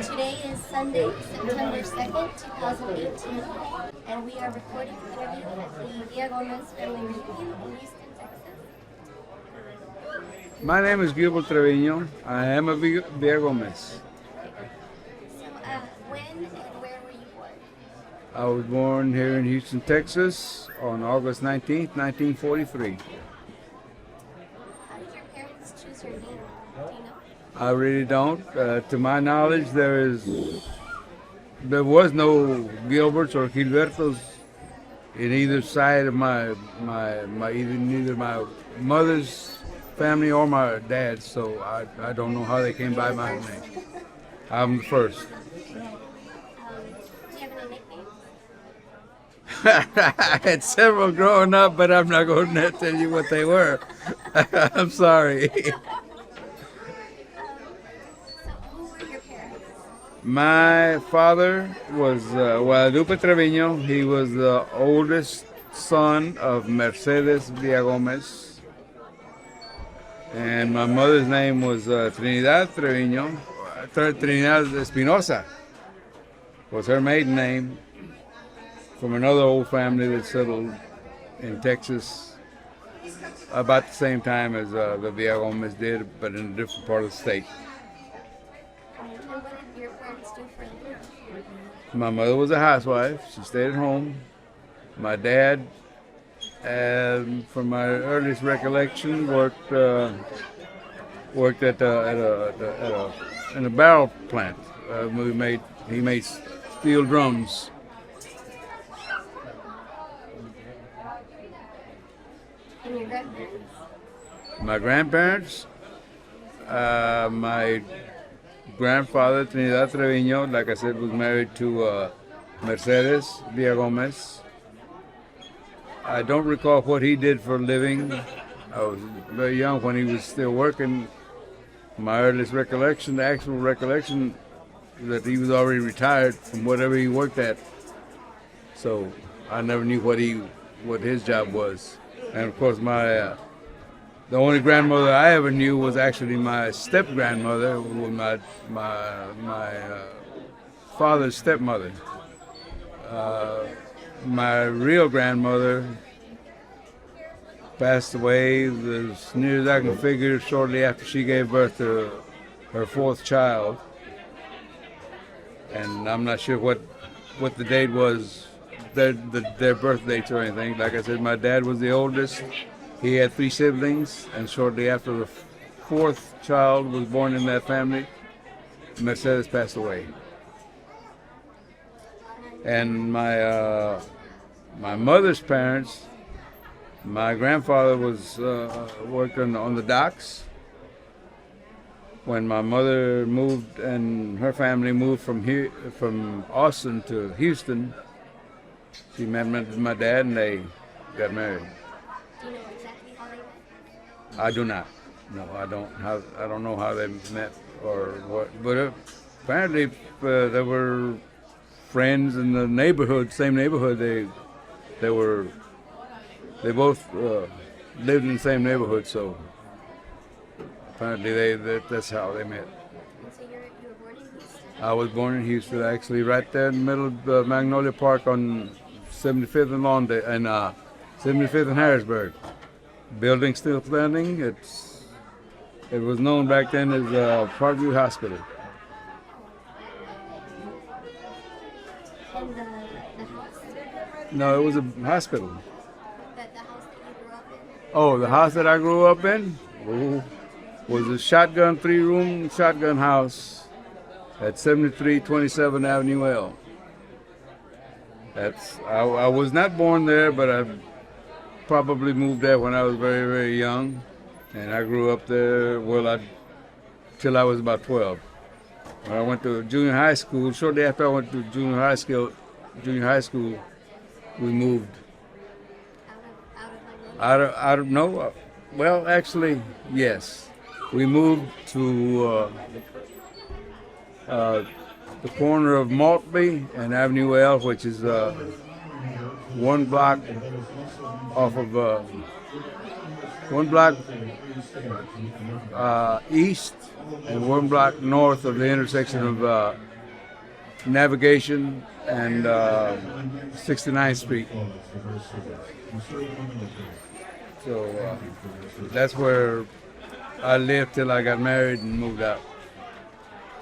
Today is Sunday, September 2nd, 2018, and we are recording the interview at the Villagomez Family Reunion in Houston, Texas. My name is Gilbert Trevino. I am a Villagomez. So, when and where were you born? I was born here in Houston, Texas on August 19th, 1943. How did your parents choose your name? Do you know? I really don't. To my knowledge, there was no Gilberts or Gilbertos in either side of neither my mother's family or my dad's, so I don't know how they came by my name. I'm the first. Do you have any nicknames? I had several growing up, but I'm not going to tell you what they were. I'm sorry. So, who were your parents? My father was Guadalupe Trevino. He was the oldest son of Mercedes Villagomez. And my mother's name was Trinidad Trevino. Trinidad Espinosa was her maiden name, from another old family that settled in Texas about the same time as the Villagomez did, but in a different part of the state. And what did your parents do for a living? My mother was a housewife. She stayed at home. My dad, from my earliest recollection, worked in a barrel plant. He made steel drums. And your grandparents? My grandparents, my grandfather, Trinidad Trevino, like I said, was married to Mercedes Villagomez. I don't recall what he did for a living. I was very young when he was still working. My earliest recollection, the actual recollection, that he was already retired from whatever he worked at. So I never knew what his job was. And of course, the only grandmother I ever knew was actually my step grandmother, who was my father's stepmother. My real grandmother passed away, as near as I can figure, shortly after she gave birth to her fourth child. And I'm not sure what the date was, their birth dates or anything. Like I said, my dad was the oldest. He had 3 siblings, and shortly after the fourth child was born in that family, Mercedes passed away. And my mother's parents, my grandfather was working on the docks when my mother moved, and her family moved from Austin to Houston. She met my dad, and they got married. Do you know exactly how they met? I do not. No, I don't. I don't know how they met or what. But apparently, they were friends in the neighborhood, same neighborhood. They both lived in the same neighborhood, so apparently that's how they met. And so you were born in Houston? I was born in Houston, actually, right there in the middle of Magnolia Park on 75th and Lawndale, and 75th and Harrisburg. Building still standing. It was known back then as Parkview Hospital. And the house? No, it was a hospital. But the house that you grew up in? Oh, the house that I grew up in was a 3-room shotgun house at 7327 Avenue L. I was not born there, but I probably moved there when I was very, very young. And I grew up there, till I was about 12. When I went to junior high school, shortly after I went to junior high school, we moved. Out of no, well, actually, yes. We moved to the corner of Maltby and Avenue L, which is 1 block off of 1 block east and 1 block north of the intersection of Navigation and 69th Street. So that's where I lived till I got married and moved out.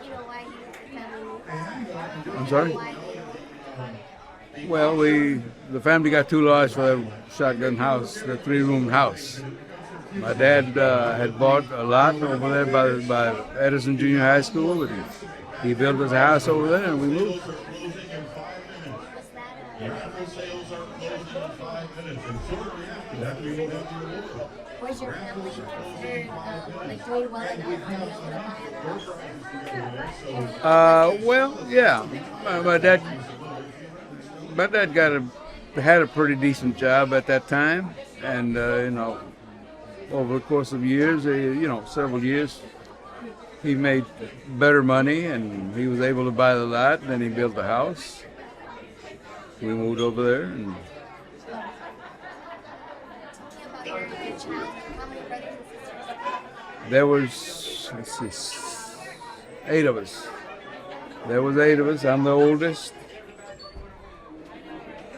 You know why the family moved? I'm sorry? Why they moved? Well, the family got too large for a shotgun house, the 3-room house. My dad had bought a lot over there by Edison Junior High School, and he built us a house over there, and we moved. Was your family considered like doing well enough to be able to buy a house? Well, yeah, my dad had a pretty decent job at that time, and over the course of years, several years, he made better money, and he was able to buy the lot. And then he built a house. We moved over there, and Tell me about your childhood. How many brothers and sisters? there was, let's see, 8 of us. There was 8 of us. I'm the oldest.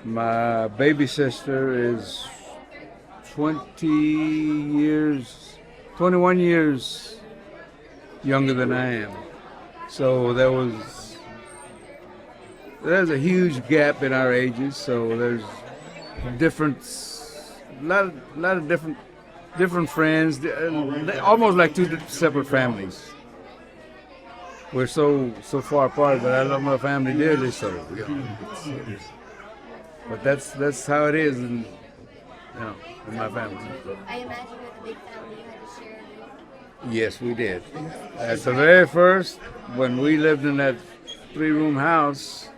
My baby sister is 21 years younger than I am. So there's a huge gap in our ages. So there's a lot of different friends, almost like 2 separate families. We're so far apart, but I love my family dearly. So, but that's how it is in my family. I imagine with a big family you had to share everything. Yes, we did. At the very first, when we lived in that 3-room house,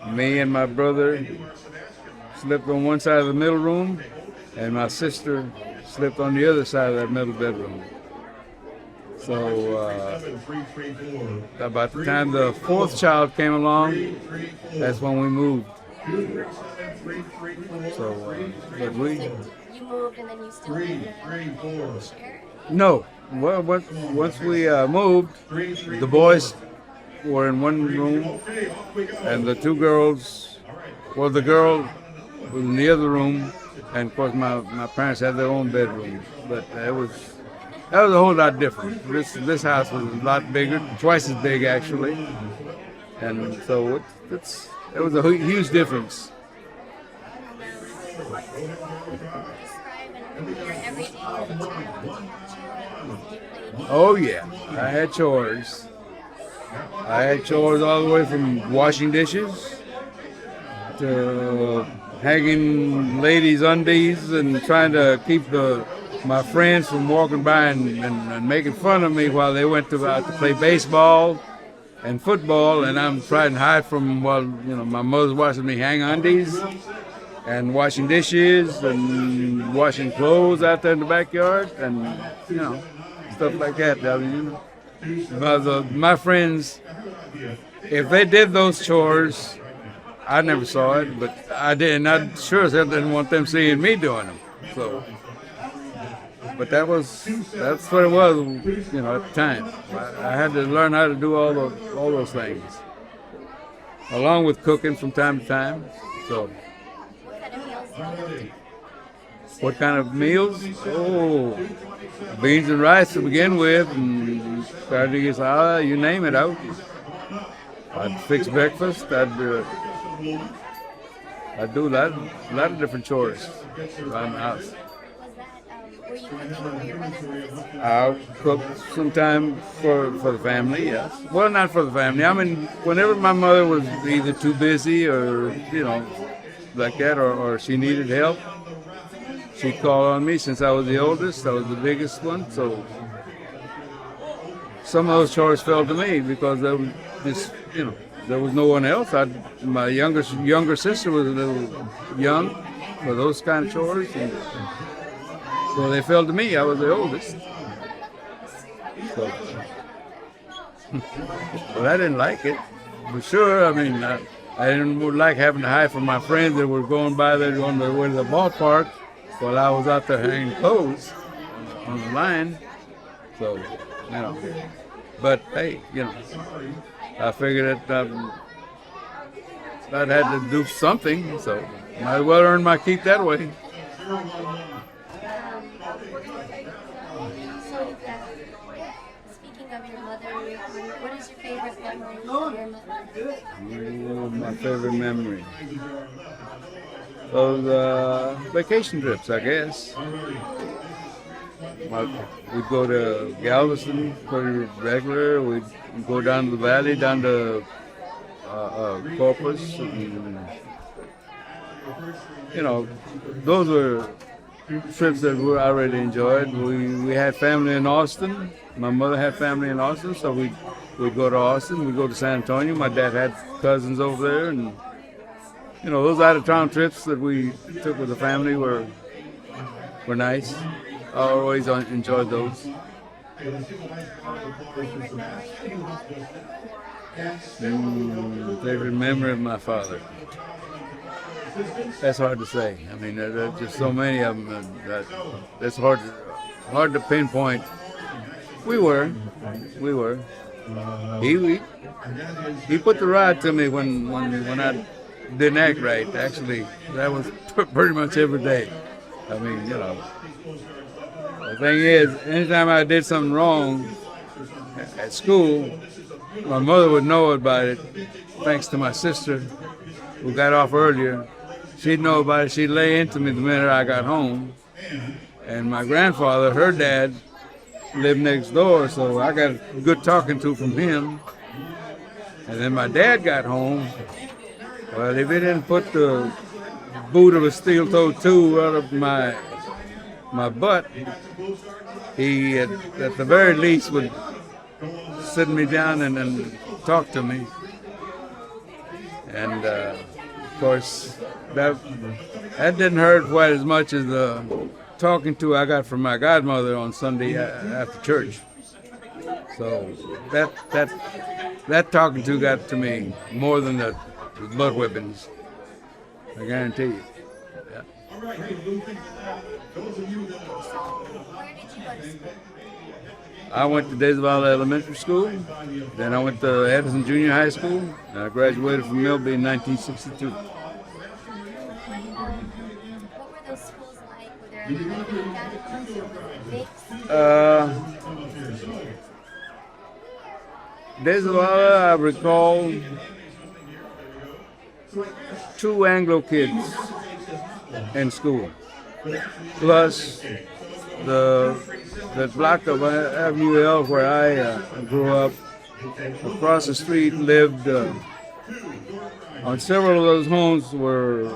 me and my brother slept on one side of the middle room, and my sister slept on the other side of that middle bedroom. So about the time the 4th child came along, that's when we moved. So, but You moved and then you still share? no. Well, once we moved, the boys were in one room, and the 2 girls, well, the girl was in the other room, and of course my parents had their own bedroom. But that was a whole lot different. This house was a lot bigger, twice as big actually, and so it was a huge difference. Describe your everyday as a child. Oh yeah, I had chores. I had chores all the way from washing dishes to hanging ladies' undies and trying to keep my friends from walking by and making fun of me while they went out to play baseball and football, and I'm trying to hide from while my mother's watching me hang undies and washing dishes and washing clothes out there in the backyard and stuff like that. I mean, my friends, if they did those chores, I never saw it, but I didn't. I sure as hell didn't want them seeing me doing them. So, but that's what it was, at the time. I had to learn how to do all those things, along with cooking from time to time. So, what kind of meals? Oh, beans and rice to begin with, and carrots, you name it out. I'd fix breakfast. I'd do a lot of different chores around the house. Were you cooking for your brothers and sisters? I'll cook sometime for the family, yes. Well, not for the family. I mean, whenever my mother was either too busy or, like that, or she needed help, she'd call on me. Since I was the oldest, I was the biggest one, so some of those chores fell to me because there was just, there was no one else. My younger sister was a little young for those kind of chores, and so they fell to me. I was the oldest. So, but I didn't like it, for sure. I mean, I didn't like having to hide from my friends that were going by there on their way to the ballpark while I was out there hanging clothes on the line. So, but hey, I figured that I'd had to do something, so might as well earn my keep that way. So, speaking of your mother, what is your favorite memory of your mother? Oh, my favorite memory. Those vacation trips, I guess. We'd go to Galveston pretty regular. We'd go down to the valley, down to Corpus. And, you know, those were trips that I really enjoyed. We had family in Austin. My mother had family in Austin, so we'd go to Austin. We'd go to San Antonio. My dad had cousins over there, and you know, those out-of-town trips that we took with the family were nice. I always enjoyed those. Favorite memory of my father. That's hard to say. I mean, there's just so many of them that's hard to pinpoint. We were. He put the rod to me when I didn't act right. Actually, that was pretty much every day. I mean, you know. The thing is, anytime I did something wrong at school, my mother would know about it, thanks to my sister, who got off earlier. She'd know about it. She'd lay into me the minute I got home. And my grandfather, her dad, lived next door, so I got good talking to from him. And then my dad got home. Well, if he didn't put the boot of a steel-toed tool out of my butt, he at the very least would sit me down and talk to me. And of course, that didn't hurt quite as much as the talking to I got from my godmother on Sunday after church. So that talking to got to me more than the butt whippings. I guarantee you. Yeah. Where did you go to school? I went to Desval Elementary School, then I went to Edison Junior High School, and I graduated from Milby in 1962. What were those schools like? Were there any academics or mixed? Desval, I recall 2 Anglo kids in school, plus the block of Avenue L where I grew up. Across the street lived on several of those homes were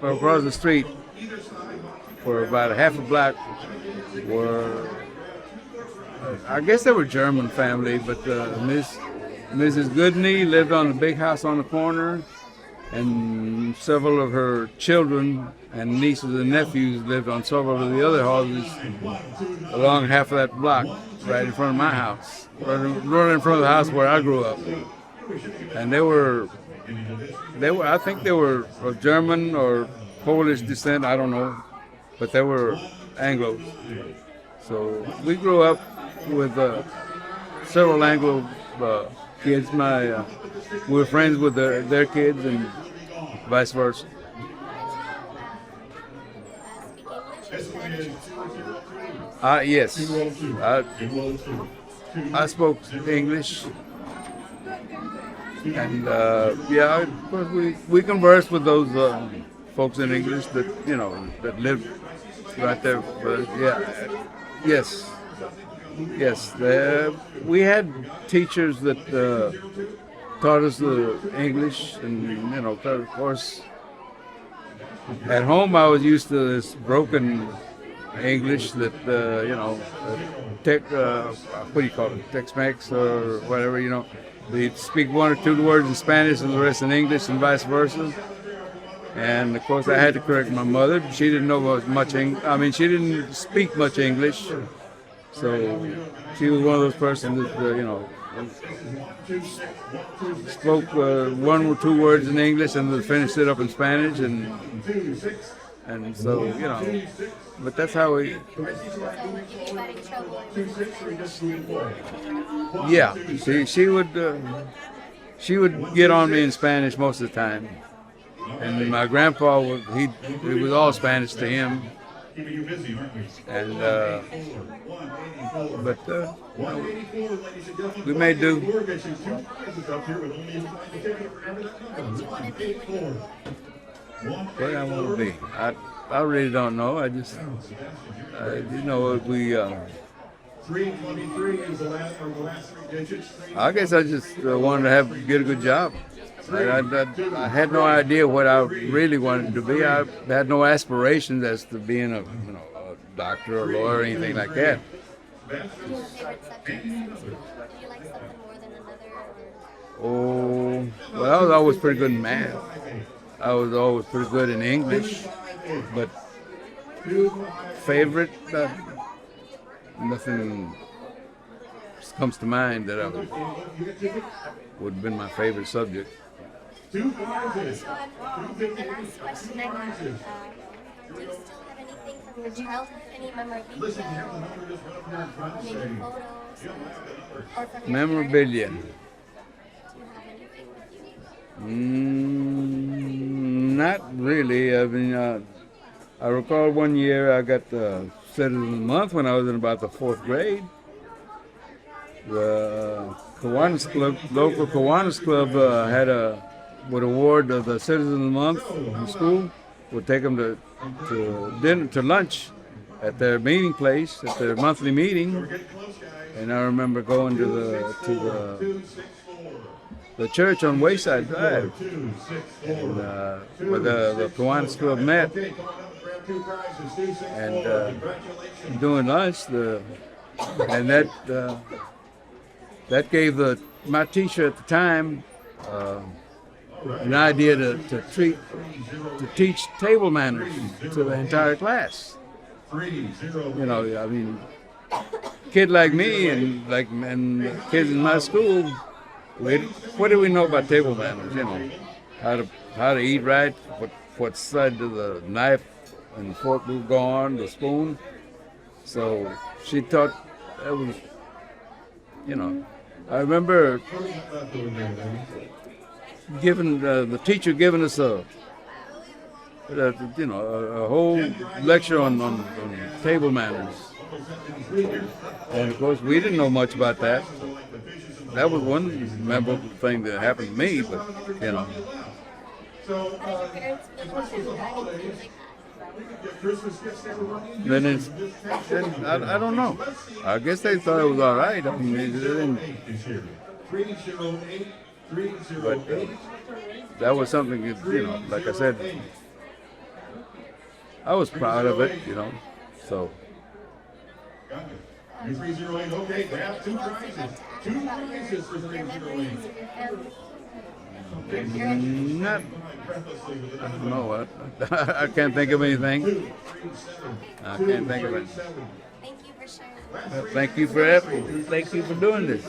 across the street for about a half a block were I guess they were German family, but Mrs. Goodney lived on a big house on the corner, and several of her children and nieces and nephews lived on several of the other houses along half of that block, right in front of my house, right in front of the house where I grew up. And they were I think they were of German or Polish descent, I don't know, but they were Anglos. So we grew up with several Anglo kids. We were friends with their kids and vice versa. Yes, I spoke English, and yeah, of course we conversed with those folks in English that lived right there. But yeah, yes. We had teachers that taught us the English, and of course, at home I was used to this broken English that what do you call it, Tex-Mex or whatever. We'd speak 1 or 2 words in Spanish and the rest in English, and vice versa. And of course, I had to correct my mother. She didn't know much English. I mean, she didn't speak much English. So she was one of those persons that, spoke 1 or 2 words in English and then finished it up in Spanish. And And so, but that's how we. So if you got in trouble, it was Spanish. Yeah, she would get on me in Spanish most of the time, and my grandpa it was all Spanish to him, and but we made do. What did you want to be when you grew up? What I want to be, I really don't know. I just we. 323 is the last three digits. I guess I just wanted to get a good job. I had no idea what I really wanted to be. I had no aspirations as to being a doctor or lawyer or anything like that. What were your favorite subjects in school? Did you like something more than another? Oh, well, I was always pretty good in math. I was always pretty good in English, but favorite, nothing comes to mind that would have been my favorite subject. So the last question I have, do you still have anything from your childhood? Any memorabilia? Maybe photos? Or from your Memorabilia. parents? Do you have anything with you? Not really. I mean, I recall one year I got the Citizen of the Month when I was in about the 4th grade. The Kiwanis Club, local Kiwanis Club would award the Citizen of the Month in school. Would take them to lunch at their meeting place, at their monthly meeting. And I remember going to the church on Wayside Drive, and, where the Kiwanis Club met, and during lunch, and that gave my teacher at the time an idea to teach table manners to the entire class. I mean, kid like me and kids in my school, what do we know about table manners? How to eat right, what side of the knife and fork will go on, the spoon. So she thought that was, I remember the teacher giving us a whole lecture on table manners. And of course, we didn't know much about that. That was one memorable thing that happened to me, but How did your parents feel about you writing things like that? I don't know. I guess they thought it was all right. I mean, they didn't. But that was something, like I said, I was proud of it, so. Anything else you'd like to add about your memories of your family? Not, I don't know. I can't think of anything. I can't think of it. Thank you for sharing. Thank you for doing this.